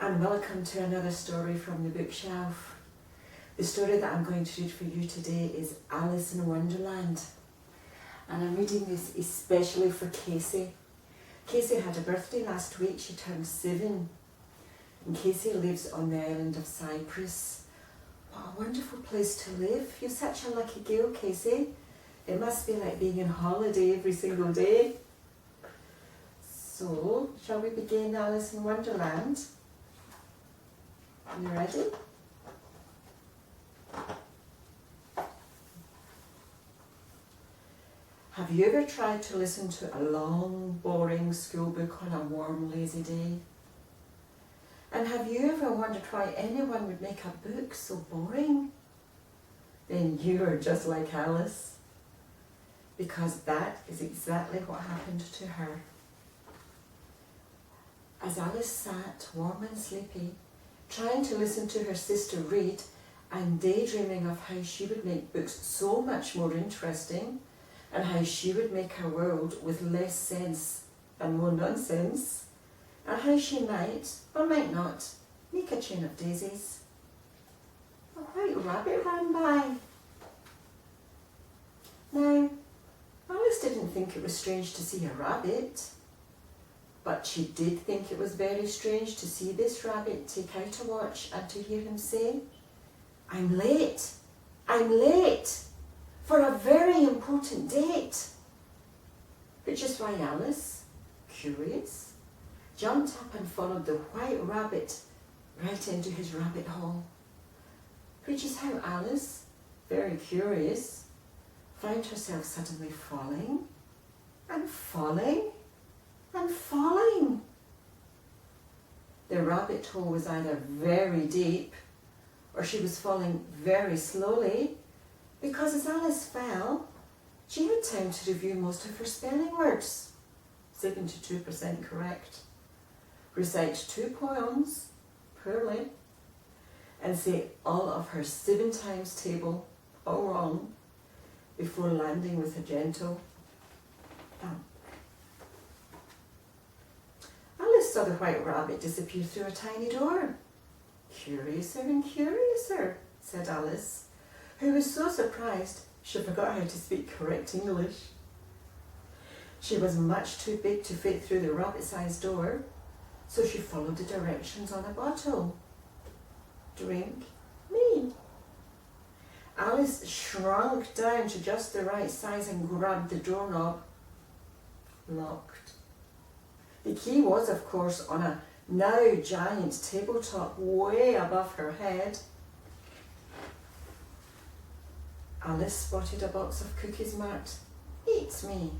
and welcome to another story from the bookshelf. The story that I'm going to read for you today is Alice in Wonderland, and I'm reading this especially for Casey. Casey had a birthday last week. She turned 7, and Casey lives on the island of Cyprus. What a wonderful place to live. You're such a lucky girl, Casey. It must be like being on holiday every single day. So, shall we begin Alice in Wonderland? Are you ready? Have you ever tried to listen to a long, boring school book on a warm, lazy day? And have you ever wondered why anyone would make a book so boring? Then you are just like Alice, because that is exactly what happened to her. As Alice sat, warm and sleepy, trying to listen to her sister read and daydreaming of how she would make books so much more interesting and how she would make her world with less sense and more nonsense, and how she might, or might not, make a chain of daisies, a white rabbit ran by. Now, Alice didn't think it was strange to see a rabbit, but she did think it was very strange to see this rabbit take out a watch and to hear him say, I'm late for a very important date. Which is why Alice, curious, jumped up and followed the white rabbit right into his rabbit hole. Which is how Alice, very curious, found herself suddenly falling and falling and falling. The rabbit hole was either very deep or she was falling very slowly, because as Alice fell, she had time to review most of her spelling words, 72% correct, recite 2 poems poorly, and say all of her 7 times table all wrong before landing with a gentle thump. Alice saw the white rabbit disappear through a tiny door. Curiouser and curiouser, said Alice, who was so surprised she forgot how to speak correct English. She was much too big to fit through the rabbit-sized door, so she followed the directions on a bottle. Drink me. Alice shrunk down to just the right size and grabbed the doorknob. Locked. The key was, of course, on a now giant tabletop way above her head. Alice spotted a box of cookies marked, Eat me.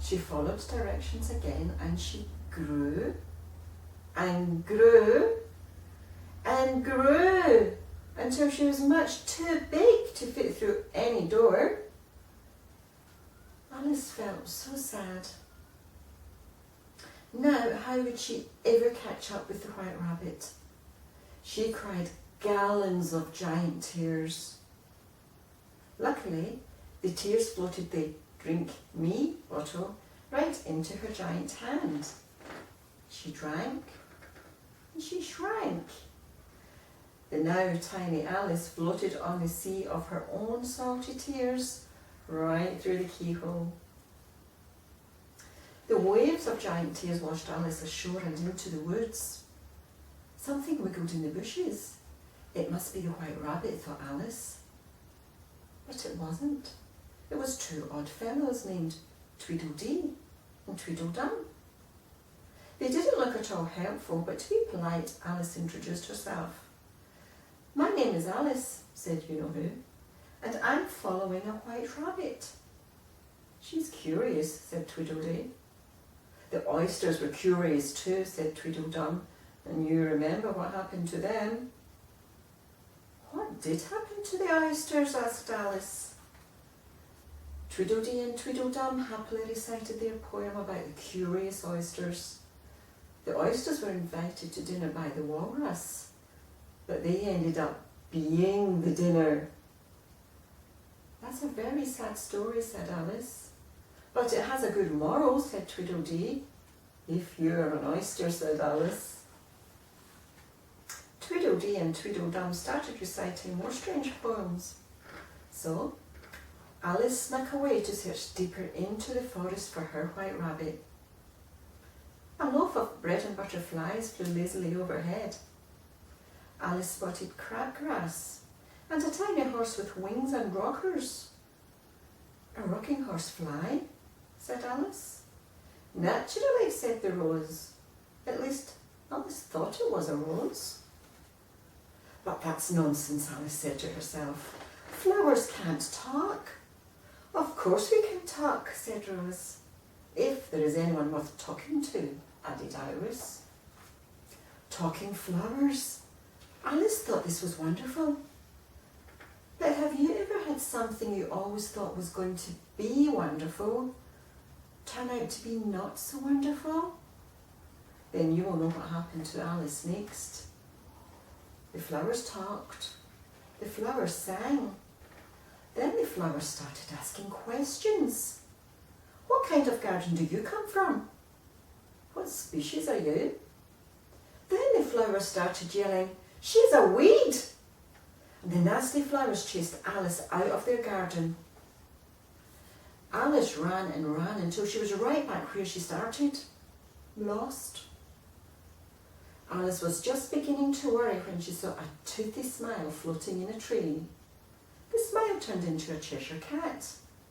She followed directions again and she grew and grew and grew until she was much too big to fit through any door. Alice felt so sad. Now, how would she ever catch up with the white rabbit? She cried gallons of giant tears. Luckily, the tears floated the drink me bottle right into her giant hand. She drank and she shrank. The now tiny Alice floated on the sea of her own salty tears right through the keyhole. The waves of giant tears washed Alice ashore and into the woods. Something wiggled in the bushes. It must be the white rabbit, thought Alice. But it wasn't. It was 2 odd fellows named Tweedledee and Tweedledum. They didn't look at all helpful, but to be polite, Alice introduced herself. My name is Alice, said you-know-who, and I'm following a white rabbit. She's curious, said Tweedledee. The oysters were curious too, said Tweedledum, and you remember what happened to them. What did happen to the oysters? Asked Alice. Tweedledee and Tweedledum happily recited their poem about the curious oysters. The oysters were invited to dinner by the walrus, but they ended up being the dinner. That's a very sad story, said Alice. But it has a good moral, said Tweedledee. If you're an oyster, said Alice. Tweedledee and Tweedledum started reciting more strange poems. So Alice snuck away to search deeper into the forest for her white rabbit. A loaf of bread and butter flies flew lazily overhead. Alice spotted crabgrass and a tiny horse with wings and rockers. A rocking horse fly? Said Alice. Naturally, said the rose. At least Alice thought it was a rose. But that's nonsense, Alice said to herself. Flowers can't talk. Of course we can talk, said Rose. If there is anyone worth talking to, added Iris. Talking flowers. Alice thought this was wonderful. But have you ever had something you always thought was going to be wonderful turn out to be not so wonderful? Then you will know what happened to Alice next. The flowers talked. The flowers sang. Then the flowers started asking questions. What kind of garden do you come from? What species are you? Then the flowers started yelling, she's a weed! And the nasty flowers chased Alice out of their garden. Alice ran and ran until she was right back where she started, lost. Alice was just beginning to worry when she saw a toothy smile floating in a tree. The smile turned into a Cheshire cat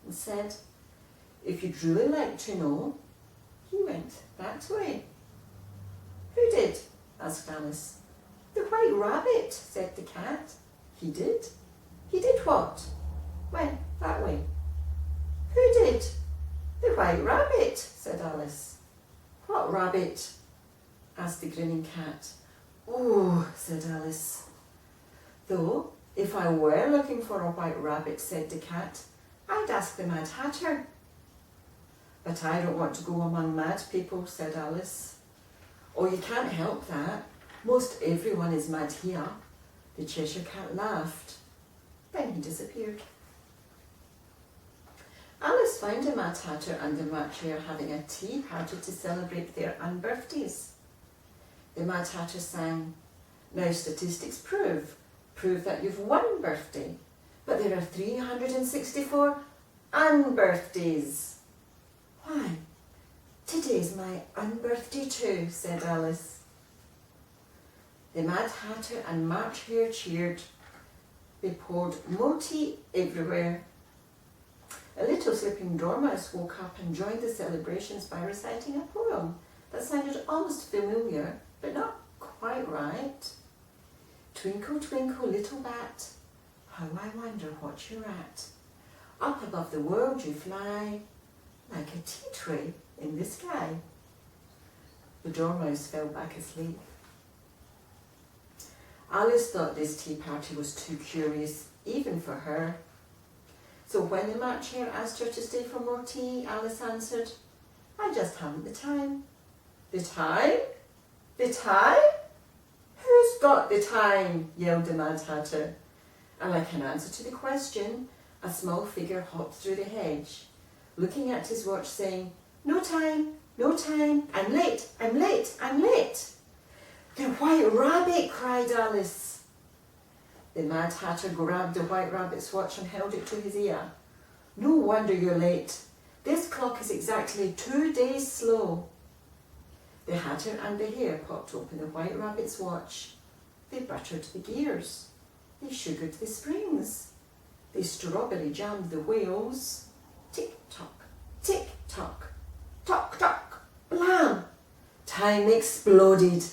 and said, if you'd really like to know, he went that way. Who did? Asked Alice. The white rabbit, said the cat. He did? He did what? Went that way. Who did? The white rabbit, said Alice. What rabbit? Asked the grinning cat. Oh, said Alice. Though, if I were looking for a white rabbit, said the cat, I'd ask the Mad Hatter. But I don't want to go among mad people, said Alice. Oh, you can't help that. Most everyone is mad here. The Cheshire cat laughed. Then he disappeared. Alice found a Mad Hatter and the March Hare having a tea party to celebrate their unbirthdays. The Mad Hatter sang, now statistics prove that you've one birthday, but there are 364 unbirthdays. Why, today's my unbirthday too, said Alice. The Mad Hatter and March Hare cheered. They poured more tea everywhere. A little sleeping dormouse woke up and joined the celebrations by reciting a poem that sounded almost familiar, but not quite right. Twinkle, twinkle, little bat, how I wonder what you're at. Up above the world you fly, like a tea tray in the sky. The dormouse fell back asleep. Alice thought this tea party was too curious, even for her. So when the March Hare asked her to stay for more tea, Alice answered, I just haven't the time. The time? The time? Who's got the time? Yelled the Mad Hatter. And like an answer to the question, a small figure hopped through the hedge, looking at his watch saying, no time, no time, I'm late, I'm late, I'm late. The white rabbit, cried Alice. The Mad Hatter grabbed the white rabbit's watch and held it to his ear. No wonder you're late. This clock is exactly 2 days slow. The Hatter and the Hare popped open the white rabbit's watch. They buttered the gears. They sugared the springs. They strawberry jammed the wheels. Tick-tock, tick-tock, tock-tock, blam! Time exploded.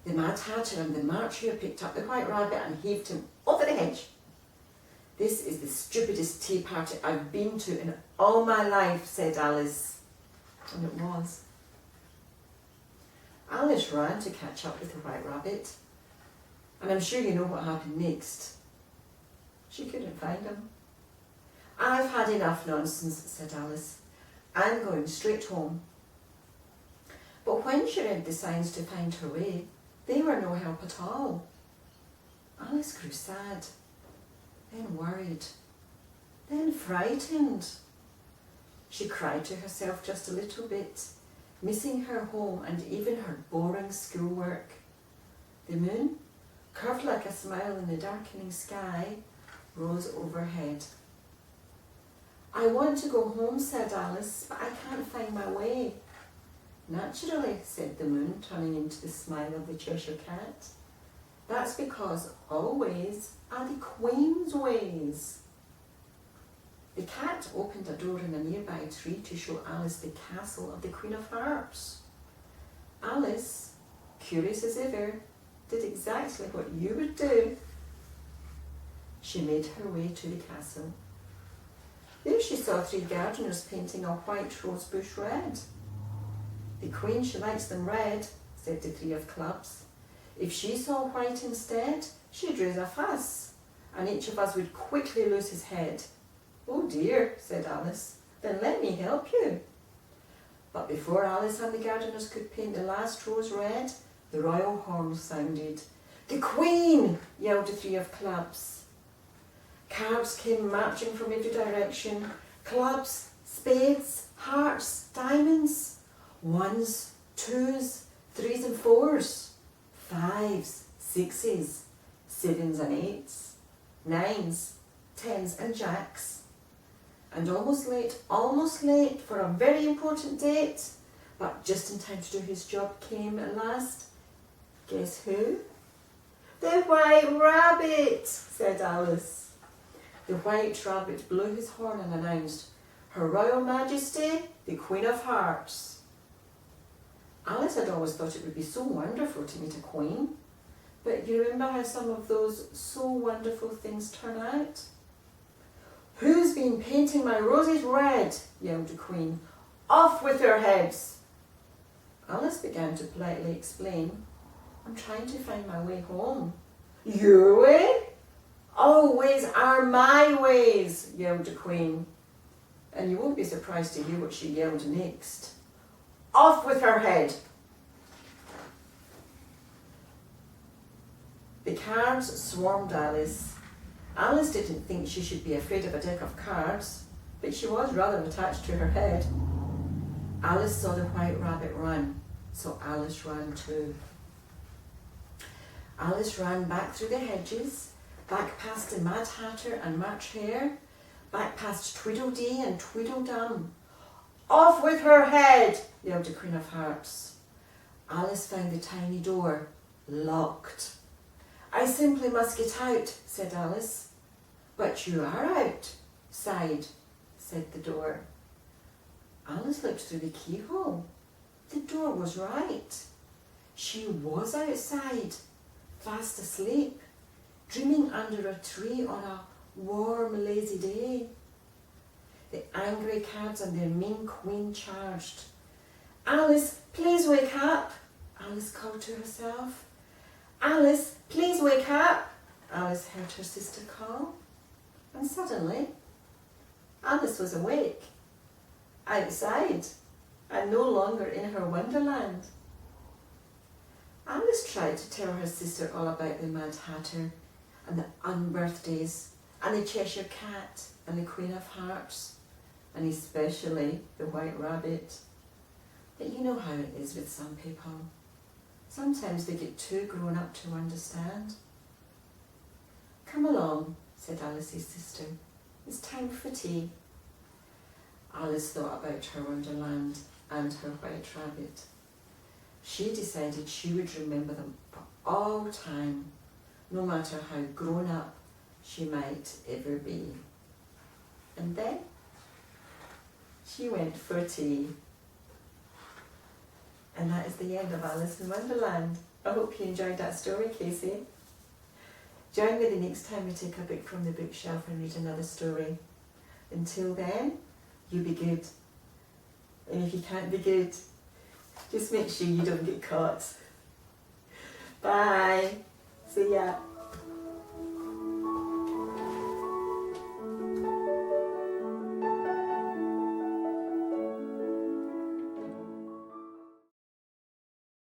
The Mad Hatter and the March Hare picked up the white rabbit and heaved him over the hedge. This is the stupidest tea party I've been to in all my life, said Alice. And it was. Alice ran to catch up with the white rabbit. And I'm sure you know what happened next. She couldn't find him. I've had enough nonsense, said Alice. I'm going straight home. But when she read the signs to find her way, they were no help at all. Alice grew sad, then worried, then frightened. She cried to herself just a little bit, missing her home and even her boring schoolwork. The moon curved like a smile in the darkening sky, rose overhead. I want to go home, said Alice, but I can't find my way. Naturally, said the moon, turning into the smile of the Cheshire Cat. That's because all ways are the Queen's ways. The cat opened a door in a nearby tree to show Alice the castle of the Queen of Hearts. Alice, curious as ever, did exactly what you would do. She made her way to the castle. There she saw 3 gardeners painting a white rose bush red. The Queen, she likes them red, said the 3 of clubs. If she saw white instead, she'd raise a fuss, and each of us would quickly lose his head. Oh dear, said Alice, then let me help you. But before Alice and the gardeners could paint the last rose red, the royal horn sounded. The Queen, yelled the 3 of clubs. Cards came marching from every direction. Clubs, spades, hearts, diamonds. 1s, 2s, 3s and 4s. 5s, 6s, 7s and 8s. 9s, 10s and jacks. And almost late for a very important date, but just in time to do his job, came at last. Guess who? The White Rabbit, said Alice. The White Rabbit blew his horn and announced, Her Royal Majesty, the Queen of Hearts. Alice had always thought it would be so wonderful to meet a queen, but you remember how some of those so wonderful things turn out? Who's been painting my roses red? Yelled the Queen. Off with your heads! Alice began to politely explain. I'm trying to find my way home. Your way? All ways are my ways, yelled the Queen. And you won't be surprised to hear what she yelled next. Off with her head! The cards swarmed Alice. Alice didn't think she should be afraid of a deck of cards, but she was rather attached to her head. Alice saw the White Rabbit run, so Alice ran too. Alice ran back through the hedges, back past the Mad Hatter and March Hare, back past Tweedledee and Tweedledum. Off with her head, yelled the Queen of Hearts. Alice found the tiny door, locked. I simply must get out, said Alice. But you are out, said the door. Alice looked through the keyhole. The door was right. She was outside, fast asleep, dreaming under a tree on a warm, lazy day. The angry cards and their mean queen charged. Alice, please wake up, Alice called to herself. Alice, please wake up, Alice heard her sister call. And suddenly, Alice was awake, outside, and no longer in her Wonderland. Alice tried to tell her sister all about the Mad Hatter and the unbirthdays and the Cheshire Cat and the Queen of Hearts and especially the White Rabbit. But you know how it is with some people. Sometimes they get too grown up to understand. Come along, said Alice's sister. It's time for tea. Alice thought about her Wonderland and her White Rabbit. She decided she would remember them for all time, no matter how grown up she might ever be. And then she went for tea. And that is the end of Alice in Wonderland. I hope you enjoyed that story, Casey. Join me the next time we take a book from the bookshelf and read another story. Until then, you be good. And if you can't be good, just make sure you don't get caught. Bye. See ya.